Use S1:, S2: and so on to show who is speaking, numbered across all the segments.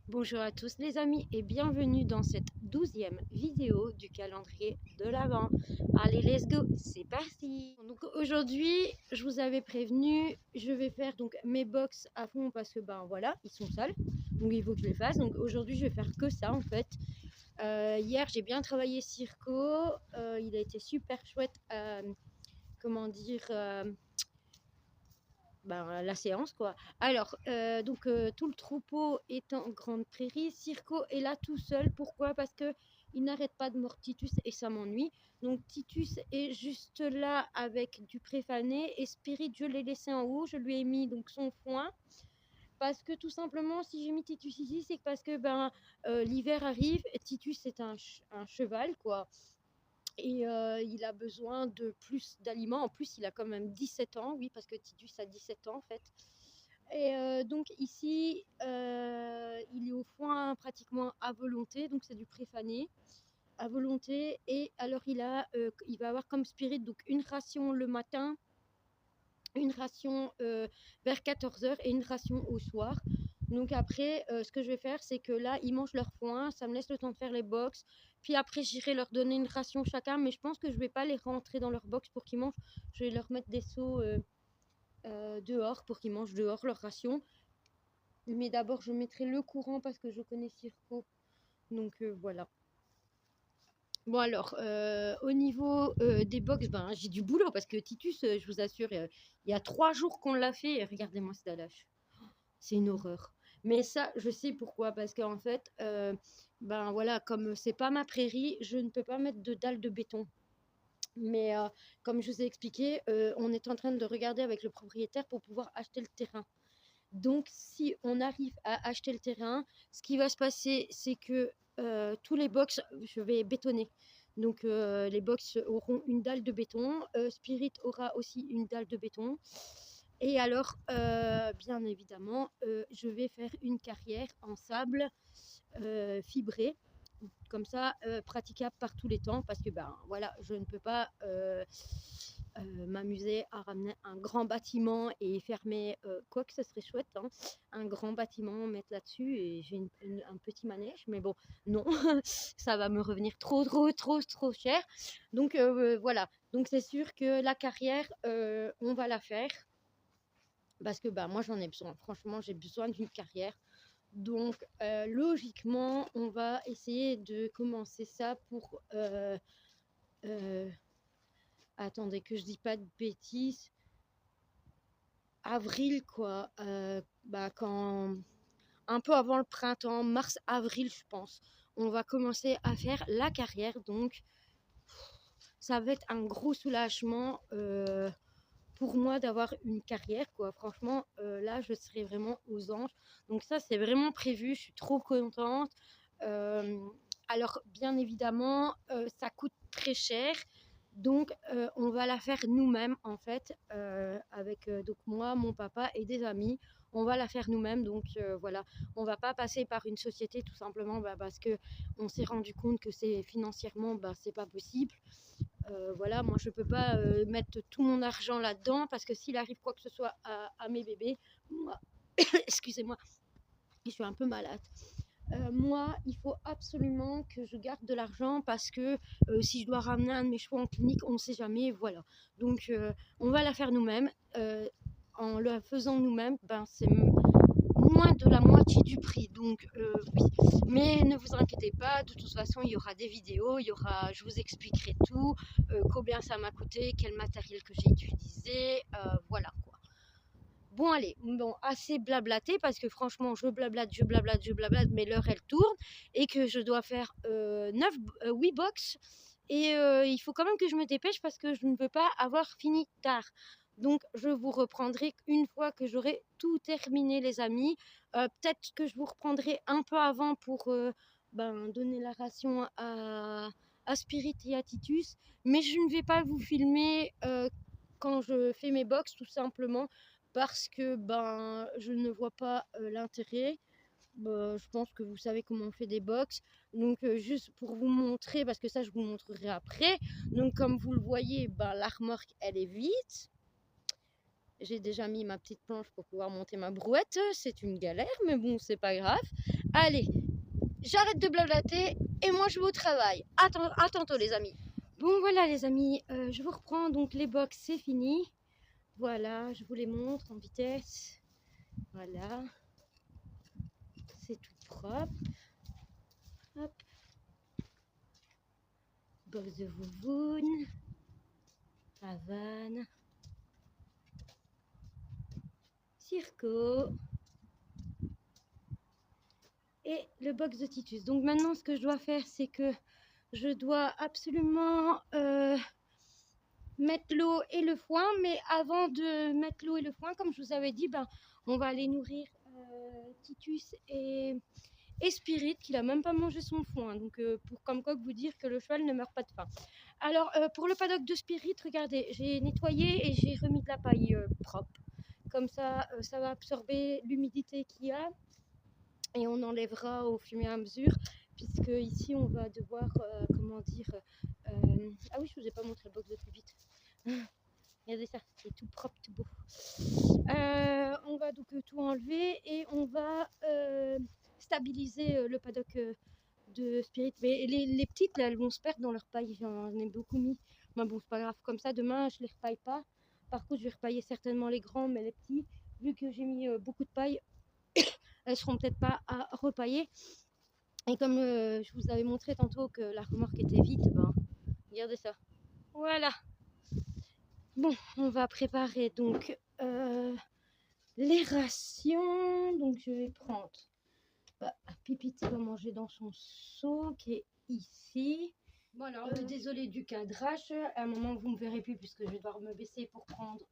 S1: Bonjour à tous les amis et bienvenue dans cette 12e vidéo du calendrier de l'Avent. Allez, let's go, c'est parti. Donc aujourd'hui, je vous avais prévenu, je vais faire donc mes box à fond parce que ben voilà, ils sont sales, donc il faut que je les fasse. Donc aujourd'hui, je vais faire que ça en fait. Hier, j'ai bien travaillé Circo, il a été super chouette. Comment dire la séance quoi. Alors tout le troupeau est en grande prairie. Circo est là tout seul. Pourquoi? Parce que il n'arrête pas de mordre Titus et ça m'ennuie. Donc Titus est juste là avec du préfané et Spirit je l'ai laissé en haut. Je lui ai mis donc son foin parce que tout simplement si j'ai mis Titus ici c'est parce que l'hiver arrive. Titus c'est un cheval quoi. Et il a besoin de plus d'aliments. En plus, il a quand même 17 ans, oui, parce que Titus a 17 ans en fait. Et donc ici, il est au foin pratiquement à volonté, donc c'est du préfané à volonté. Et alors il va avoir comme spirit donc une ration le matin, une ration vers 14 h et une ration au soir. Donc après, ce que je vais faire, c'est que là, ils mangent leur foin, ça me laisse le temps de faire les box. Puis après, j'irai leur donner une ration chacun, mais je pense que je vais pas les rentrer dans leur box pour qu'ils mangent. Je vais leur mettre des seaux dehors pour qu'ils mangent dehors leur ration. Mais d'abord, je mettrai le courant parce que je connais Circo. Donc voilà. Bon alors, au niveau des box, j'ai du boulot parce que Titus, je vous assure, il y a 3 jours qu'on l'a fait. Regardez-moi cette lâche. C'est une horreur. Mais ça, je sais pourquoi. Parce qu'en fait, voilà, comme c'est pas ma prairie, je ne peux pas mettre de dalles de béton. Mais comme je vous ai expliqué, on est en train de regarder avec le propriétaire pour pouvoir acheter le terrain. Donc, si on arrive à acheter le terrain, ce qui va se passer, c'est que tous les box, je vais bétonner. Donc, les box auront une dalle de béton. Spirit aura aussi une dalle de béton. Et alors, bien évidemment, je vais faire une carrière en sable fibré. Comme ça, praticable par tous les temps. Parce que, voilà, je ne peux pas m'amuser à ramener un grand bâtiment et fermer, quoi que ce serait chouette, hein, un grand bâtiment, mettre là-dessus et j'ai un petit manège, mais bon, non, ça va me revenir trop cher. Donc voilà, donc c'est sûr que la carrière, on va la faire parce que moi j'en ai besoin. Franchement, j'ai besoin d'une carrière. Donc logiquement, on va essayer de commencer ça pour attendez que je dis pas de bêtises. Avril quoi, quand un peu avant le printemps, mars-avril je pense, on va commencer à faire la carrière. Donc ça va être un gros soulagement pour moi d'avoir une carrière quoi. Franchement là je serai vraiment aux anges. Donc ça c'est vraiment prévu, je suis trop contente. Alors bien évidemment ça coûte très cher. Donc on va la faire nous-mêmes en fait avec donc moi, mon papa et des amis. On va la faire nous-mêmes. Donc voilà, on va pas passer par une société tout simplement parce que on s'est rendu compte que c'est financièrement c'est pas possible. Voilà, moi je peux pas mettre tout mon argent là-dedans parce que s'il arrive quoi que ce soit à mes bébés, moi, excusez-moi, je suis un peu malade. Moi, il faut absolument que je garde de l'argent parce que si je dois ramener un de mes chevaux en clinique, on ne sait jamais, voilà. Donc, on va la faire nous-mêmes. En la faisant nous-mêmes, c'est moins de la moitié du prix. Donc, oui. Mais ne vous inquiétez pas, de toute façon, il y aura des vidéos, je vous expliquerai tout, combien ça m'a coûté, quel matériel que j'ai utilisé, voilà quoi. Bon allez, bon assez blablaté parce que franchement je blablate, mais l'heure elle tourne et que je dois faire 8 box et il faut quand même que je me dépêche parce que je ne peux pas avoir fini tard. Donc je vous reprendrai une fois que j'aurai tout terminé les amis. Peut-être que je vous reprendrai un peu avant pour donner la ration à Spirit et à Titus, mais je ne vais pas vous filmer quand je fais mes box tout simplement parce que je ne vois pas l'intérêt. Je pense que vous savez comment on fait des box. Donc juste pour vous montrer, parce que ça je vous montrerai après. Donc comme vous le voyez, la remorque elle est vide. J'ai déjà mis ma petite planche pour pouvoir monter ma brouette. C'est une galère, mais bon, c'est pas grave. Allez, j'arrête de blablater et moi je vais au travail. À tantôt les amis. Bon voilà les amis, je vous reprends. Donc les box c'est fini. Voilà, je vous les montre en vitesse. Voilà, c'est tout propre. Hop. Box de Vouvoune, Havane, Circo et le box de Titus. Donc maintenant ce que je dois faire c'est que je dois absolument mettre l'eau et le foin, mais avant de mettre l'eau et le foin, comme je vous avais dit, ben, on va aller nourrir Titus et Spirit, qui n'a même pas mangé son foin, donc pour comme quoi vous dire que le cheval ne meurt pas de faim. Alors pour le paddock de Spirit, regardez, j'ai nettoyé et j'ai remis de la paille propre, comme ça ça va absorber l'humidité qu'il y a et on enlèvera au fur et à mesure, puisque ici on va devoir comment dire ah oui, je vous ai pas montré le box de plus vite. Regardez ça, c'est tout propre, tout beau. On va donc tout enlever et on va stabiliser le paddock de Spirit. Mais les petites, là, elles vont se perdre dans leur paille. J'en ai beaucoup mis. Mais bon, c'est pas grave. Comme ça, demain, je les repaille pas. Par contre, je vais repailler certainement les grands, mais les petits, vu que j'ai mis beaucoup de paille, elles seront peut-être pas à repailler. Et comme je vous avais montré tantôt que la remorque était vide, ben, regardez ça. Voilà. Bon, on va préparer donc les rations. Donc je vais prendre Pipit va manger dans son seau qui est ici. Bon alors désolé du cadrage, à un moment vous ne me verrez plus puisque je vais devoir me baisser pour prendre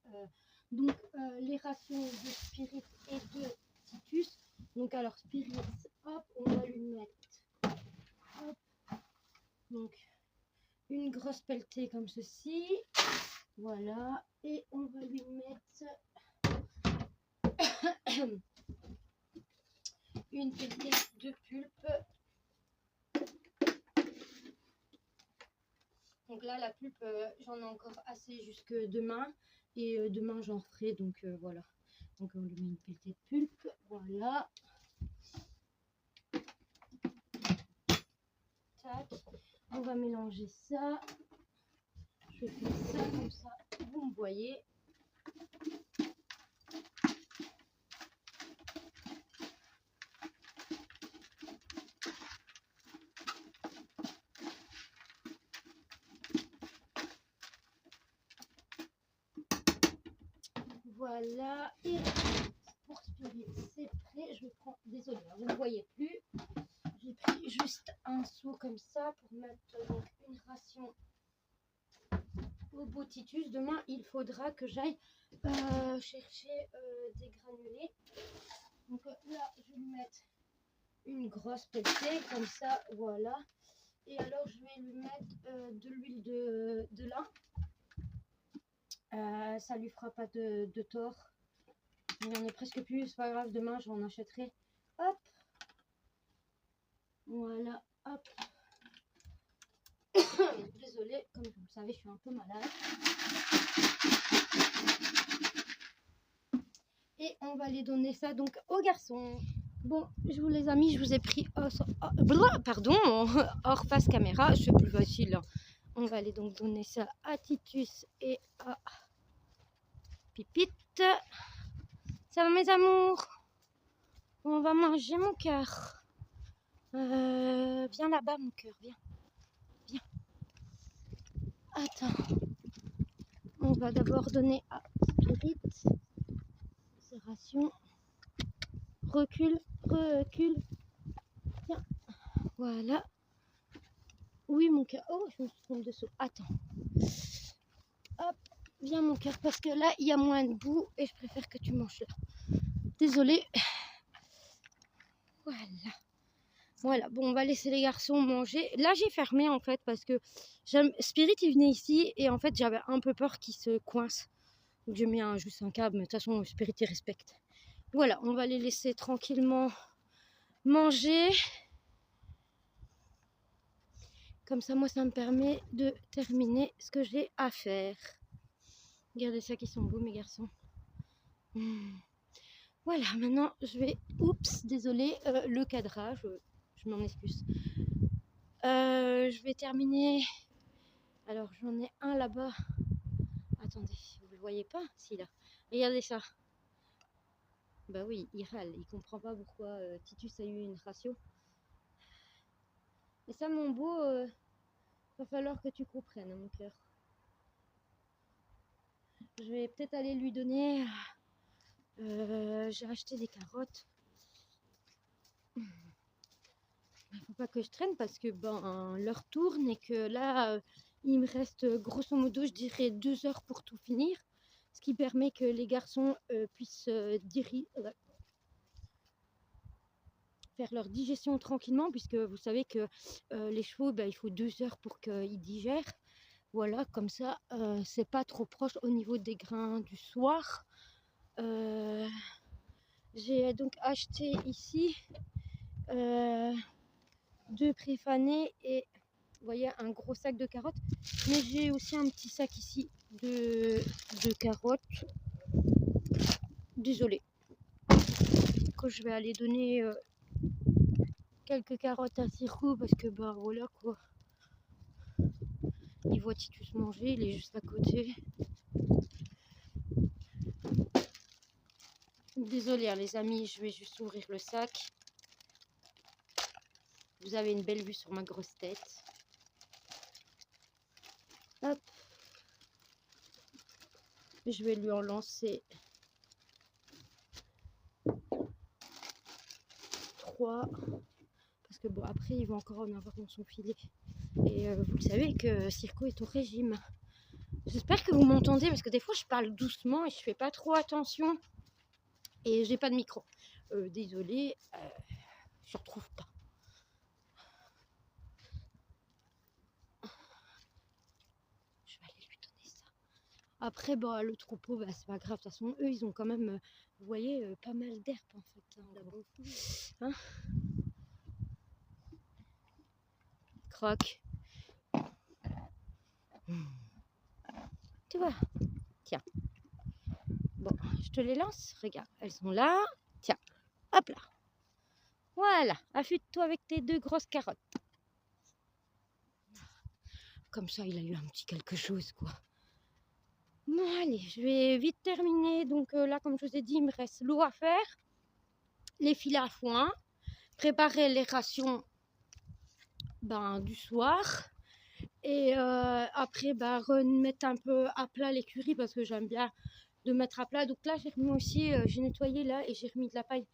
S1: donc les rations de Spirit et de Titus. Donc alors Spirit, hop, on va lui mettre hop, donc une grosse pelletée comme ceci. Voilà, et on va lui mettre une pelletée de pulpe. Donc là, la pulpe, j'en ai encore assez jusque demain. Et demain, j'en ferai. Donc voilà. Donc on lui met une pelletée de pulpe. Voilà. Tac. On va mélanger ça. Je fais ça comme ça. Vous me voyez. Voilà, et pour Spirit, c'est prêt. Je prends, désolé, vous ne voyez plus. J'ai pris juste un seau comme ça pour mettre donc une ration au beau Titus. Demain, il faudra que j'aille chercher des granulés. Donc là, je vais lui mettre une grosse pelletée comme ça, voilà. Et alors, je vais lui mettre de l'huile de lin. Ça lui fera pas de tort. Il n'y en a presque plus, c'est pas grave, demain j'en achèterai. Hop. Voilà, hop. Désolée, comme vous le savez, je suis un peu malade. Et on va aller donner ça donc aux garçons. Bon, je vous les ai mis, je vous ai pris pardon, hors face caméra, c'est plus facile. Hein. On va aller donc donner ça à Titus et à Pipit. Ça va mes amours? On va manger mon cœur. Viens là-bas mon cœur, viens. Viens. Attends. On va d'abord donner à Spirit ses rations. Recule, recule. Viens. Voilà. Oui mon cœur. Oh, je me suis trompée de saut. Attends. Hop. Viens mon cœur parce que là il y a moins de boue et je préfère que tu manges là. Désolée. Voilà. Voilà, bon, on va laisser les garçons manger. Là, j'ai fermé en fait parce que Spirit il venait ici et en fait j'avais un peu peur qu'il se coince. Donc j'ai mis juste un câble, mais de toute façon Spirit il respecte. Voilà, on va les laisser tranquillement manger. Comme ça, moi, ça me permet de terminer ce que j'ai à faire. Regardez ça, qui sont beaux mes garçons. Voilà, maintenant je vais... Oups, désolé, le cadrage, je m'en excuse. Je vais terminer. Alors j'en ai un là-bas. Attendez, vous le voyez pas? Si, là. Regardez ça. Bah oui, il râle, il comprend pas pourquoi Titus a eu une ratio. Et ça, mon beau, va falloir que tu comprennes, mon cœur. Je vais peut-être aller lui donner... j'ai acheté des carottes. Il faut pas que je traîne parce que ben l'heure tourne et que là, il me reste grosso modo, je dirais 2 heures pour tout finir. Ce qui permet que les garçons puissent faire leur digestion tranquillement, puisque vous savez que les chevaux, ben, il faut 2 heures pour qu'ils digèrent. Voilà, comme ça, c'est pas trop proche au niveau des grains du soir. J'ai donc acheté ici 2 préfanés et vous voyez un gros sac de carottes. Mais j'ai aussi un petit sac ici de carottes. Désolée. Quand je vais aller donner quelques carottes à Circo parce que bah voilà quoi. Il voit Titus manger, il est juste à côté. Désolée hein, les amis, je vais juste ouvrir le sac. Vous avez une belle vue sur ma grosse tête. Hop. Je vais lui en lancer 3. Parce que bon, après, il va encore en avoir dans son filet. Et vous le savez que Circo est au régime. J'espère que vous m'entendez parce que des fois, je parle doucement et je fais pas trop attention. Et j'ai pas de micro. Désolée, je retrouve pas. Je vais aller lui donner ça. Après, bah, le troupeau, bah, c'est pas grave. De toute façon, eux, ils ont quand même, vous voyez, pas mal d'herbe en fait. Hein, croque. Tu vois. Tiens. Bon, je te les lance. Regarde, elles sont là. Tiens, hop là. Voilà, affûte-toi avec tes 2 grosses carottes. Comme ça, il a eu un petit quelque chose, quoi. Bon, allez, je vais vite terminer. Donc là, comme je vous ai dit, il me reste l'eau à faire, les filets à foin, préparer les rations du soir. Et après, remettre un peu à plat l'écurie parce que j'aime bien de mettre à plat. Donc là, j'ai remis aussi, j'ai nettoyé là et j'ai remis de la paille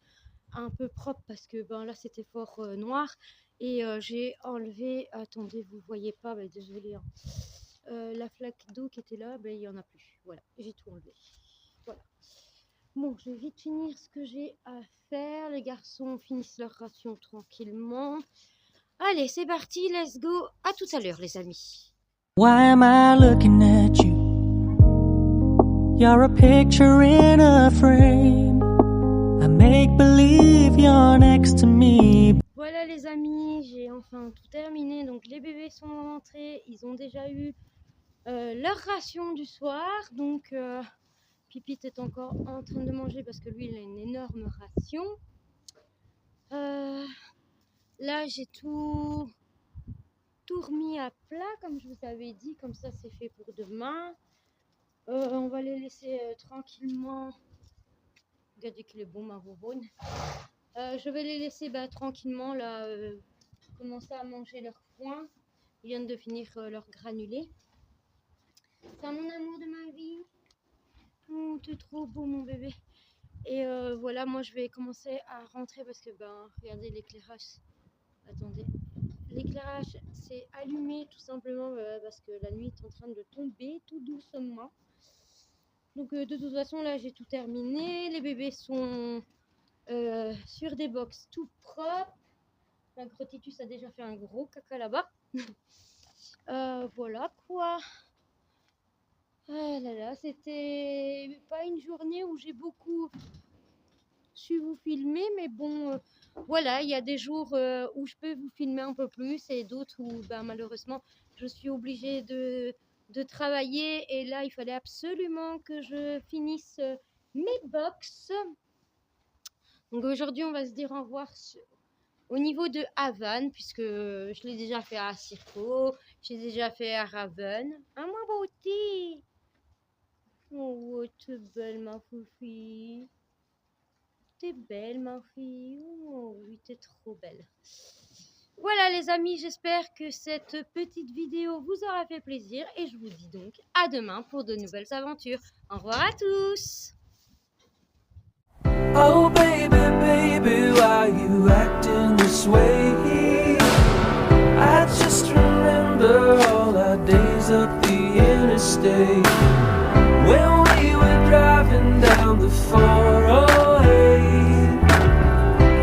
S1: un peu propre parce que là, c'était fort noir. Et j'ai enlevé, attendez, vous voyez pas, désolé, hein. La flaque d'eau qui était là, il n'y en a plus. Voilà, j'ai tout enlevé. Voilà. Bon, je vais vite finir ce que j'ai à faire. Les garçons finissent leur ration tranquillement. Allez, c'est parti, let's go. À tout à l'heure, les amis.
S2: Why am I looking at you? You're a picture in a frame. I make believe you're next to me.
S1: Voilà les amis, j'ai enfin tout terminé. Donc les bébés sont rentrés, ils ont déjà eu leur ration du soir. Donc Pipit est encore en train de manger parce que lui il a une énorme ration. Là j'ai tout remis à plat comme je vous avais dit, comme ça c'est fait pour demain. On va les laisser tranquillement. Regardez qu'il est bon ma bonbonne. Je vais les laisser tranquillement là commencer à manger leur foin. Ils viennent de finir leur granulé. C'est mon amour de ma vie. Oh, t'es trop beau mon bébé. Et voilà, moi je vais commencer à rentrer parce que regardez l'éclairage. Attendez. L'éclairage s'est allumé tout simplement parce que la nuit est en train de tomber tout doucement. Donc de toute façon là j'ai tout terminé. Les bébés sont sur des box tout propres. La Grotitus a déjà fait un gros caca là-bas. Voilà quoi. Ah là là, c'était pas une journée où j'ai beaucoup su vous filmer, mais bon, voilà, il y a des jours où je peux vous filmer un peu plus et d'autres où malheureusement je suis obligée de travailler et là il fallait absolument que je finisse mes box. Donc aujourd'hui, on va se dire au revoir au niveau de Havane, puisque je l'ai déjà fait à Circo, j'ai déjà fait à Raven. Ah, moi, beauté! Oh, t'es belle, ma foufie. T'es belle, ma fille. Oh, oui, t'es trop belle. Voilà, les amis, j'espère que cette petite vidéo vous aura fait plaisir et je vous dis donc à demain pour de nouvelles aventures. Au revoir à tous!
S2: Oh baby, baby, why you acting this way? I just remember all our days up the interstate when we were driving down the 408,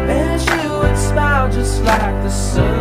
S2: and you would smile just like the sun.